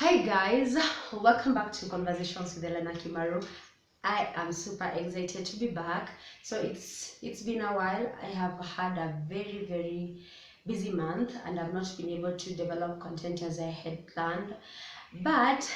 Hi guys, welcome back to Conversations with Elena Kimaru. I am super excited to be back. So it's been a while. I have had a very busy month and I've not been able to develop content as I had planned. But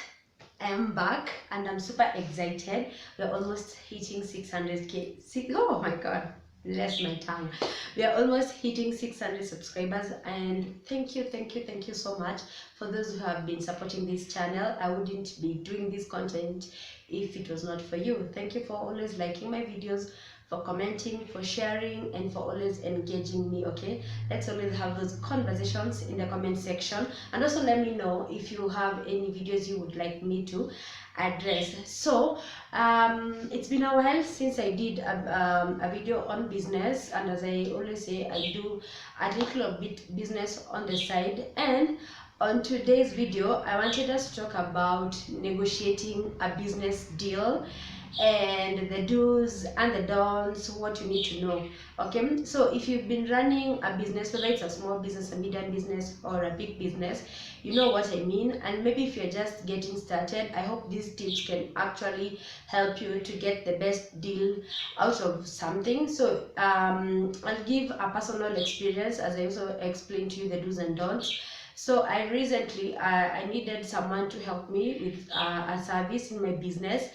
I am back and I'm super excited. We're almost hitting 600k. Oh my god, bless my tongue. We are almost hitting 600 subscribers, and thank you so much for those who have been supporting this channel. I wouldn't be doing this content if it was not for you. Thank you for always liking my videos, for commenting, for sharing, and for always engaging me. Okay, let's always have those conversations in the comment section, and also let me know if you have any videos you would like me to address. So it's been a while since I did a video on business, and as I always say, I do a little bit business on the side. And on today's video I wanted us to talk about negotiating a business deal and the do's and the don'ts, what you need to know. Okay, so if you've been running a business, whether it's a small business, a medium business, or a big business, you know what I mean. And maybe if you're just getting started, I hope these tips can actually help you to get the best deal out of something. So I'll give a personal experience as I also explain to you the do's and don'ts. So I recently I needed someone to help me with a service in my business,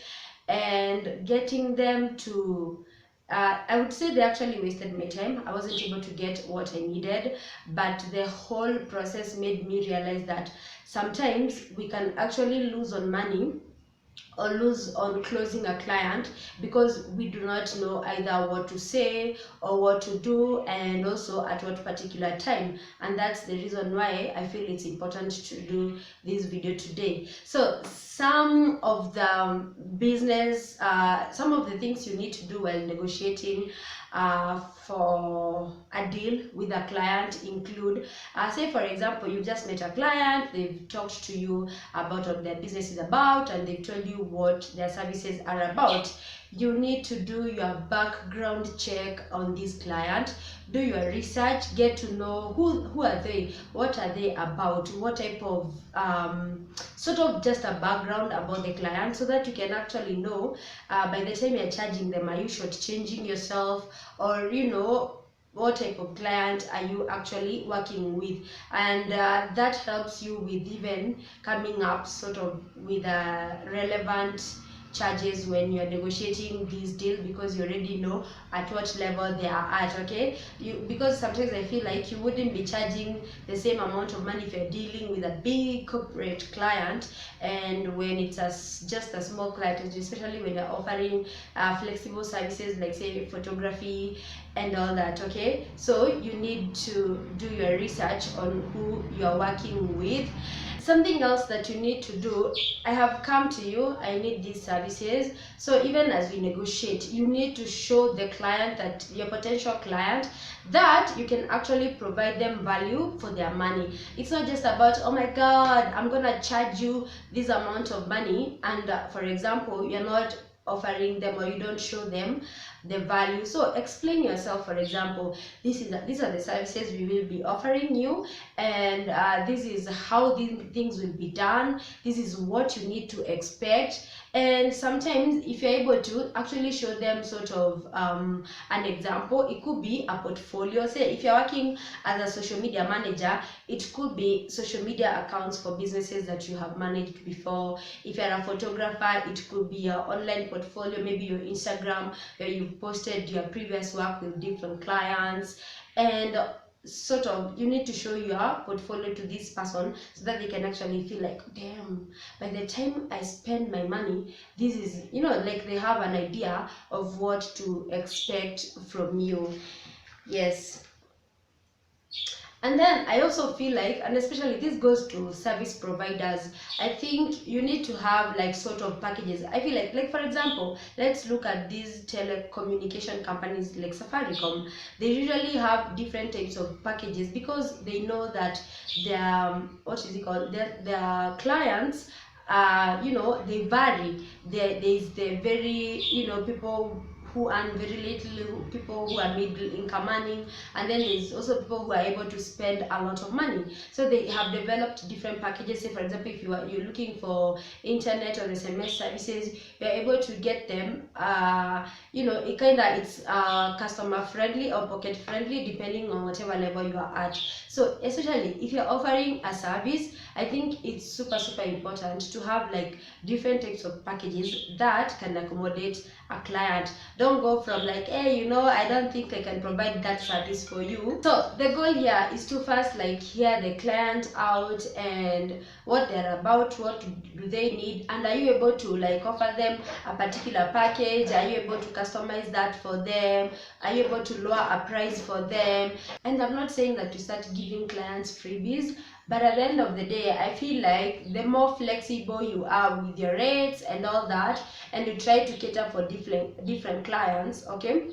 and getting them to I would say they actually wasted my time. I wasn't able to get what I needed, but the whole process made me realize that sometimes we can actually lose on money or lose on closing a client because we do not know either what to say or what to do, and also at what particular time. And that's the reason why I feel it's important to do this video today. So some of the business some of the things you need to do while negotiating for a deal with a client include, say for example, you've just met a client, they've talked to you about what their business is about, and they've told you what their services are about. You need to do your background check on this client, do your research, get to know who are they, what are they about, what type of sort of just a background about the client, so that you can actually know by the time you're charging them, are you shortchanging yourself, or you know what type of client are you actually working with. And that helps you with even coming up sort of with a relevant charges when you're negotiating this deal, because you already know at what level they are at. Okay, because sometimes I feel like you wouldn't be charging the same amount of money if you're dealing with a big corporate client, and when it's just a small client, especially when you're offering flexible services like say photography and all that. Okay, so you need to do your research on who you're working with. Something else that you need to do, I have come to you, I need these services. So even as we negotiate, you need to show the client, that your potential client, that you can actually provide them value for their money. It's not just about, oh my god, I'm gonna charge you this amount of money, and for example, you're not offering them, or you don't show them the value. So explain yourself. For example, these are the services we will be offering you, and this is how these things will be done, this is what you need to expect. And sometimes if you're able to actually show them sort of an example, it could be a portfolio. Say if you're working as a social media manager, it could be social media accounts for businesses that you have managed before. If you're a photographer, it could be your online portfolio, maybe your Instagram, where you've posted your previous work with different clients. And sort of you need to show your portfolio to this person, so that they can actually feel like, damn, by the time I spend my money, this is, you know, like they have an idea of what to expect from you. Yes. And then I also feel like, and especially this goes to service providers, I think you need to have like sort of packages. I feel like for example, let's look at these telecommunication companies like Safaricom. They usually have different types of packages, because they know that their what is it called, their clients, you know, they vary. There's the very, you know, people who earn very little, people who are middle income earning, and then there's also people who are able to spend a lot of money. So they have developed different packages. Say for example, if you're looking for internet or SMS services, you're able to get them. It's customer friendly or pocket friendly depending on whatever level you are at. So especially if you're offering a service, I think it's super important to have like different types of packages that can accommodate a client. Don't go from like, hey, I don't think I can provide that service for you. So the goal here is to first like hear the client out and what they're about, what do they need, and are you able to like offer them a particular package? Are you able to customize that for them? Are you able to lower a price for them? And I'm not saying that you start giving clients freebies, but at the end of the day, I feel like the more flexible you are with your rates and all that, and you try to cater for different clients, okay,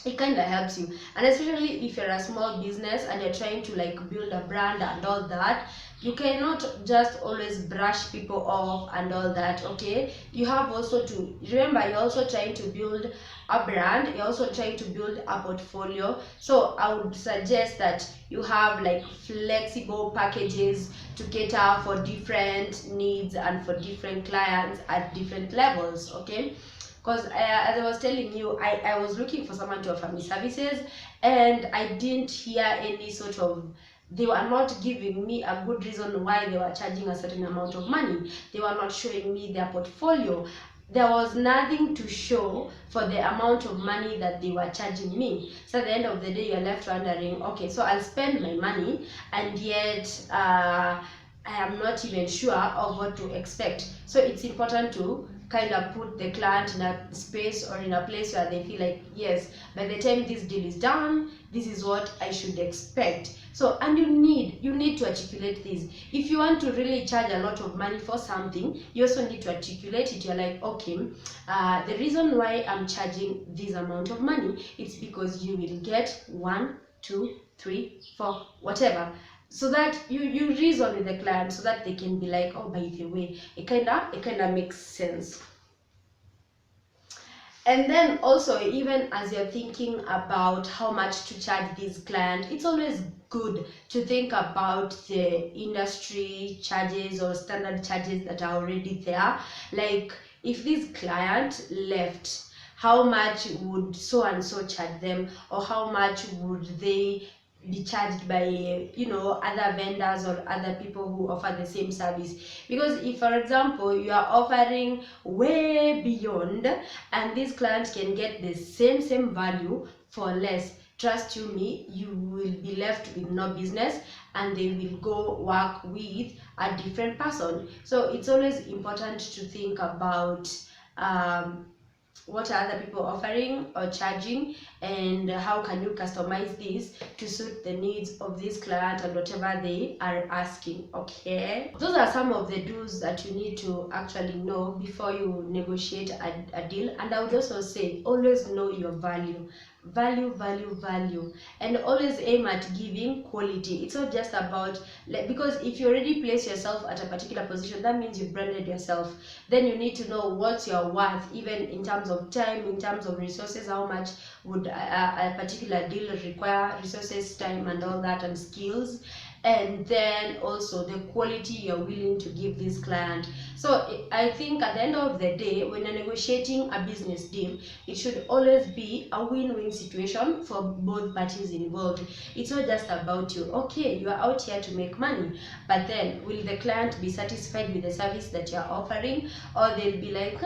it kind of helps you. And especially if you're a small business and you're trying to like build a brand and all that, you cannot just always brush people off and all that, okay? You have also to remember, you're also trying to build a brand, you're also trying to build a portfolio. So I would suggest that you have like flexible packages to cater for different needs and for different clients at different levels, okay? Because as I was telling you, I was looking for someone to offer me services, and I didn't hear any sort of, they were not giving me a good reason why they were charging a certain amount of money. They were not showing me their portfolio. There was nothing to show for the amount of money that they were charging me. So at the end of the day, you're left wondering, okay, so I'll spend my money, and yet I am not even sure of what to expect. So it's important to kind of put the client in a space or in a place where they feel like, yes, by the time this deal is done, this is what I should expect. So, and you need to articulate this. If you want to really charge a lot of money for something, you also need to articulate it. You're like, okay, the reason why I'm charging this amount of money, it's because you will get 1, 2, 3, 4, whatever. So that you reason with the client so that they can be like, oh, by the way, it kind of makes sense. And then also, even as you're thinking about how much to charge this client, it's always good to think about the industry charges or standard charges that are already there. Like if this client left, how much would so and so charge them, or how much would they be charged by other vendors or other people who offer the same service? Because if, for example, you are offering way beyond and these clients can get the same value for less, trust you me, you will be left with no business and they will go work with a different person. So it's always important to think about what are other people offering or charging, and how can you customize this to suit the needs of this client and whatever they are asking, okay? Those are some of the do's that you need to actually know before you negotiate a deal. And I would also say, always know your value, and always aim at giving quality. It's not just about like, because if you already place yourself at a particular position, that means you've branded yourself. Then you need to know what you're worth, even in terms of time, in terms of resources. How much would a particular deal require, resources, time, and all that, and skills. And then also the quality you're willing to give this client. So I think at the end of the day, when you're negotiating a business deal, it should always be a win-win situation for both parties involved. It's not just about you. Okay, you are out here to make money, but then will the client be satisfied with the service that you're offering? Or they'll be like,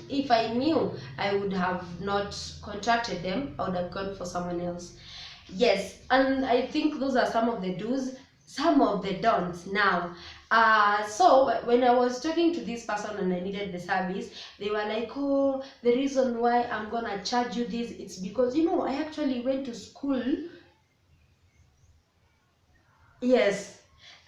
if I knew, I would have not contracted them, I would have gone for someone else. Yes, and I think those are some of the do's, some of the don'ts. Now, so when I was talking to this person and I needed the service, they were like, oh, the reason why I'm gonna charge you this, it's because I actually went to school. Yes,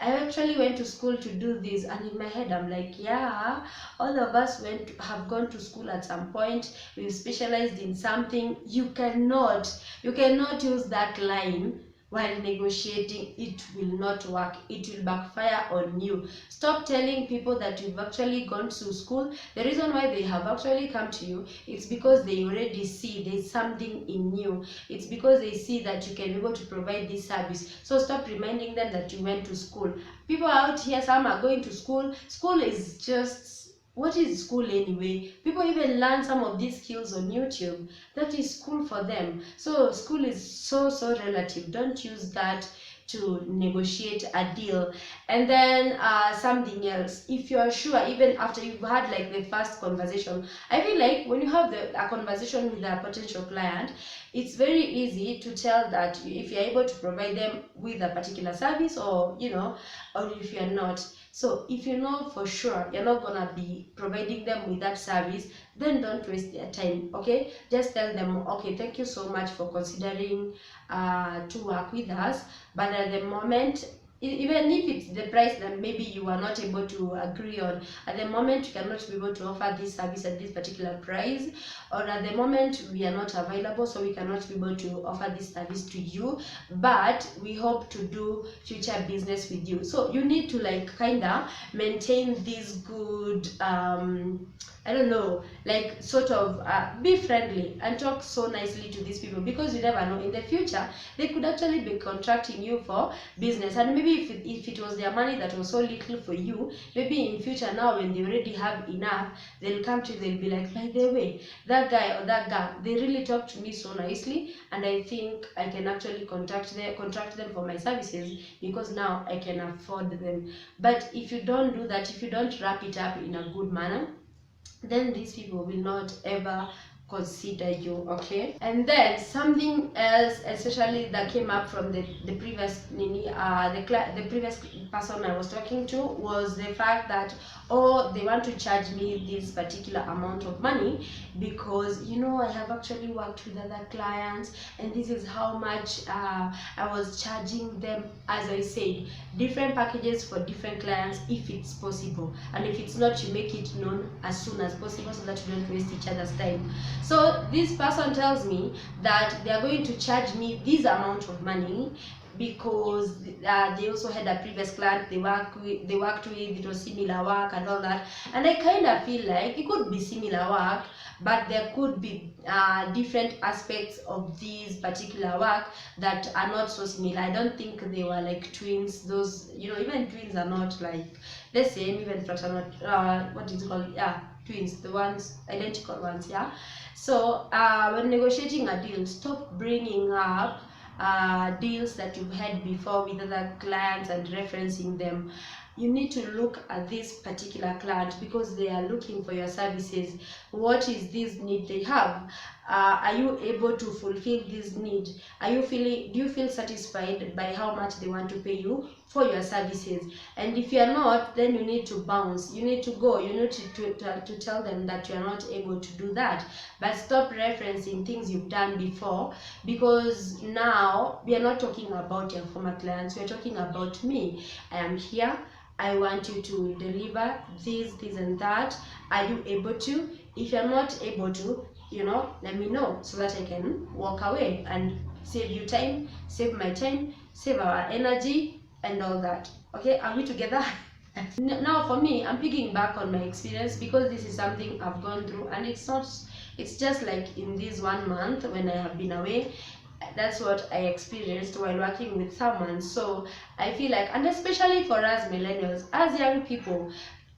I actually went to school to do this. And in my head I'm like, yeah, all of us have gone to school at some point. We've specialized in something. You cannot use that line while negotiating, it will not work. It will backfire on you. Stop telling people that you've actually gone to school. The reason why they have actually come to you, it's because they already see there's something in you. It's because they see that you can be able to provide this service. So stop reminding them that you went to school. People out here, some are going to school. School is just, what is school anyway? People even learn some of these skills on YouTube. That is school for them. So school is so relative. Don't use that to negotiate a deal. And then something else, if you are sure, even after you've had like the first conversation, I feel like when you have a conversation with a potential client, it's very easy to tell that if you're able to provide them with a particular service, or or if you're not. So if you know for sure you're not gonna be providing them with that service, then don't waste their time. Okay, just tell them, okay, thank you so much for considering to work with us, but at the moment, even if it's the price that maybe you are not able to agree on, at the moment you cannot be able to offer this service at this particular price, or at the moment we are not available, so we cannot be able to offer this service to you, but we hope to do future business with you. So you need to like kind of maintain this good I don't know, like sort of be friendly and talk so nicely to these people, because you never know, in the future they could actually be contracting you for business, and maybe if it was their money that was so little for you, maybe in future, now when they already have enough, they'll come to you, they'll be like, by the way, that guy or that girl, they really talk to me so nicely, and I think I can actually contract them for my services, because now I can afford them. But if you don't do that, if you don't wrap it up in a good manner, then these people will not ever consider you. Okay, and then something else, especially that came up from the previous the previous person I was talking to, was the fact that, oh, they want to charge me this particular amount of money because I have actually worked with other clients, and this is how much I was charging them. As I said, different packages for different clients if it's possible, and if it's not, you make it known as soon as possible so that you don't waste each other's time. So this person tells me that they are going to charge me this amount of money because they also had a previous client they worked with, it was similar work and all that, and I kind of feel like it could be similar work, but there could be different aspects of this particular work that are not so similar. I don't think they were like twins. Those, even twins are not like the same, even fraternal, what is it called, yeah, twins, the ones, identical ones, yeah. So when negotiating a deal, stop bringing up deals that you've had before with other clients and referencing them. You need to look at this particular client because they are looking for your services. What is this need they have? Are you able to fulfill this need? Do you feel satisfied by how much they want to pay you for your services? And if you are not, then you need to bounce. You need to go. You need to tell them that you are not able to do that. But stop referencing things you've done before, because now we are not talking about your former clients. We are talking about me. I am here. I want you to deliver this, and that. Are you able to? If you're not able to, let me know so that I can walk away and save you time, save my time, save our energy and all that. Okay, are we together? Now for me, I'm picking back on my experience because this is something I've gone through, and it's just like in this 1 month when I have been away. That's what I experienced while working with someone. So I feel like, and especially for us millennials, as young people,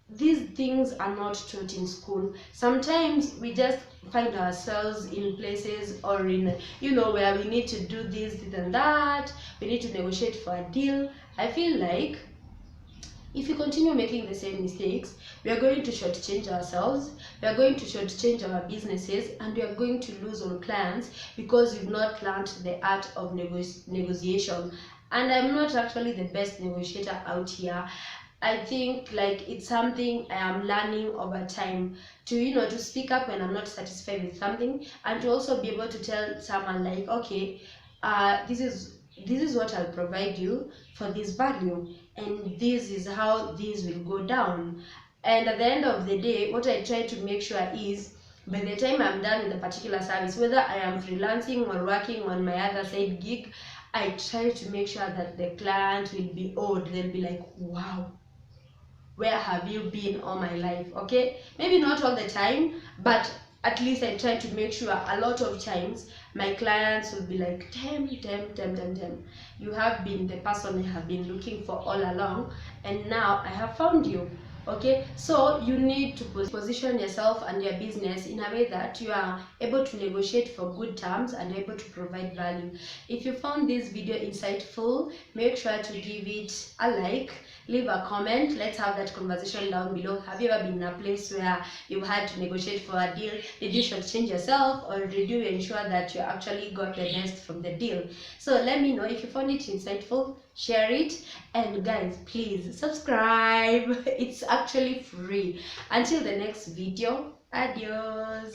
these things are not taught in school. Sometimes we just find ourselves in places or in where we need to do this and that, we need to negotiate for a deal. I feel like if you continue making the same mistakes, we are going to shortchange ourselves, we are going to shortchange our businesses, and we are going to lose on clients because we've not learned the art of negotiation. And I'm not actually the best negotiator out here. I think like it's something I am learning over time to speak up when I'm not satisfied with something, and to also be able to tell someone like, okay, this is what I'll provide you for this value, and this is how this will go down. And at the end of the day, what I try to make sure is, by the time I'm done with a particular service, whether I am freelancing or working on my other side gig, I try to make sure that the client will be awed. They'll be like, wow, where have you been all my life? Okay, maybe not all the time, but at least I try to make sure a lot of times my clients will be like, damn, you have been the person I have been looking for all along, and now I have found you. Okay, so you need to position yourself and your business in a way that you are able to negotiate for good terms and able to provide value. If you found this video insightful, make sure to give it a like, leave a comment. Let's have that conversation down below. Have you ever been in a place where you had to negotiate for a deal? Did you shortchange yourself, or did you ensure that you actually got the best from the deal? So let me know if you found it insightful. Share it, and guys, please subscribe. It's actually free. Until the next video, adios.